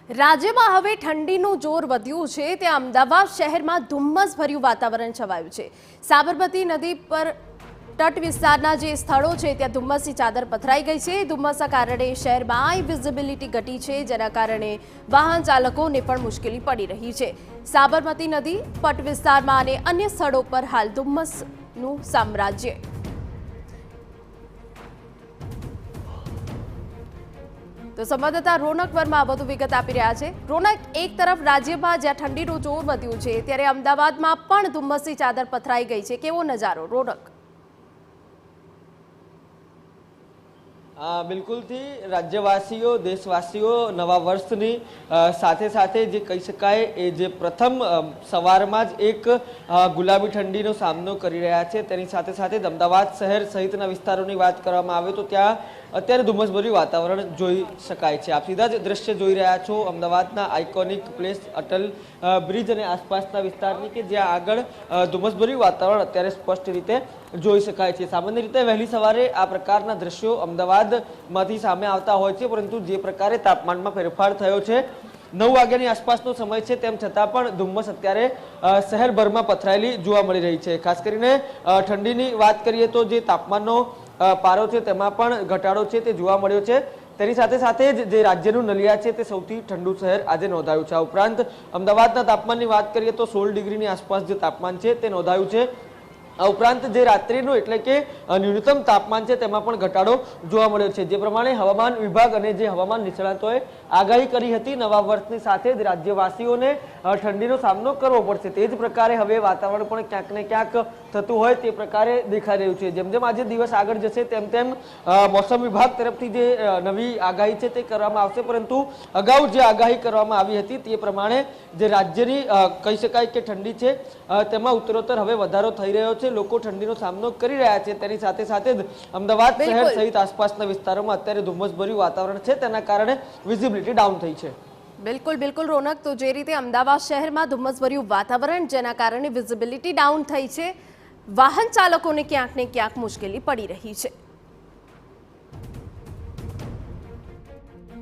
રાજ્યમાં હવે ઠંડીનું જોર વધ્યું છે ત્યાં અમદાવાદ શહેરમાં ધુમ્મસભર્યું વાતાવરણ છવાયું છે। સાબરમતી નદી પર તટ વિસ્તારના જે સ્થળો છે ત્યાં ધુમ્મસની ચાદર પથરાઈ ગઈ છે। ધુમ્મસના કારણે શહેરમાં આઈ વિઝિબિલિટી ઘટી છે, જેના કારણે વાહન ચાલકોને પણ મુશ્કેલી પડી રહી છે। સાબરમતી નદી પટ વિસ્તારમાં અને અન્ય સ્થળો પર હાલ ધુમ્મસનું સામ્રાજ્ય। તો સંવાદદાતા રોનક વર્મા વધુ વિગત આપી રહ્યા છે। રોનક, એક તરફ રાજ્યમાં જ્યાં ઠંડીનું જોર વધ્યું છે ત્યારે અમદાવાદમાં પણ ધુમ્મસની ચાદર પથરાઈ ગઈ છે, કેવો નજારો રોનક? બિલકુલથી રાજ્યવાસીઓ, દેશવાસીઓ નવા વર્ષની સાથે સાથે જે કહી શકાય એ જે પ્રથમ સવારમાં જ એક ગુલાબી ઠંડીનો સામનો કરી રહ્યા છે। તેની સાથે સાથે અમદાવાદ શહેર સહિતના વિસ્તારોની વાત કરવામાં આવે તો ત્યાં અત્યારે ધુમ્મસભર્યું વાતાવરણ જોઈ શકાય છે। આપ સીધા જ દ્રશ્ય જોઈ રહ્યા છો અમદાવાદના આઇકોનિક પ્લેસ અટલ બ્રિજ અને આસપાસના વિસ્તારની, કે જ્યાં આગળ ધુમ્મસભર્યું વાતાવરણ અત્યારે સ્પષ્ટ રીતે જોઈ શકાય છે। સામાન્ય રીતે વહેલી સવારે આ પ્રકારના દ્રશ્યો અમદાવાદમાંથી સામે આવતા હોય છે, પરંતુ જે પ્રકારે તાપમાનમાં ફેરફાર થયો છે, 9 વાગ્યાની આસપાસનો સમય છે, તેમ છતાં પણ ધુમ્મસ અત્યારે શહેરભરમાં પથરાયેલી જોવા મળી રહી છે। ખાસ કરીને ઠંડીની વાત કરીએ તો જે તાપમાનનો પારો છે તેમાં પણ ઘટાડો છે તે જોવા મળ્યો છે। તેની સાથે સાથે જ જે રાજ્યનું નલિયા છે તે સૌથી ઠંડુ શહેર આજે નોંધાયું છે। આ ઉપરાંત અમદાવાદના તાપમાનની વાત કરીએ તો 16 ડિગ્રીની આસપાસ જે તાપમાન છે તે નોંધાયું છે। આ ઉપરાંત જે રાત્રિનું એટલે કે ન્યૂનતમ તાપમાન છે તેમાં પણ ઘટાડો જોવા મળ્યો છે। જે પ્રમાણે હવામાન વિભાગ અને જે હવામાન નિષ્ણાતોએ આગાહી કરી હતી નવા વર્ષની સાથે જ રાજ્યવાસીઓને ઠંડીનો સામનો કરવો પડશે, તે જ પ્રકારે હવે વાતાવરણ પણ ક્યાંક ને ક્યાંક થતું હોય તે પ્રકારે દેખાઈ રહ્યું છે। જેમ જેમ આજે દિવસ આગળ જશે તેમ તેમ મોસમ વિભાગ તરફથી જે નવી આગાહી છે તે કરવામાં આવશે, પરંતુ અગાઉ જે આગાહી કરવામાં આવી હતી તે પ્રમાણે જે રાજ્યની કહી શકાય કે ઠંડી છે તેમાં ઉત્તરોત્તર હવે વધારો થઈ રહ્યો છે। લોકો ઠંડીનો સામનો કરી રહ્યા છે। તેની સાથે સાથે જ અમદાવાદ શહેર સહિત આસપાસના વિસ્તારોમાં અત્યારે ધુમ્મસભર્યું વાતાવરણ છે, તેના કારણે વિઝિબિલિટી ડાઉન થઈ છે। બિલકુલ રોનક, તો જે રીતે અમદાવાદ શહેરમાં ધુમ્મસભર્યું વાતાવરણ જેના કારણે વિઝિબિલિટી ડાઉન થઈ છે, વાહન ચાલકોને ક્યાંક ને ક્યાંક મુશ્કેલી પડી રહી છે।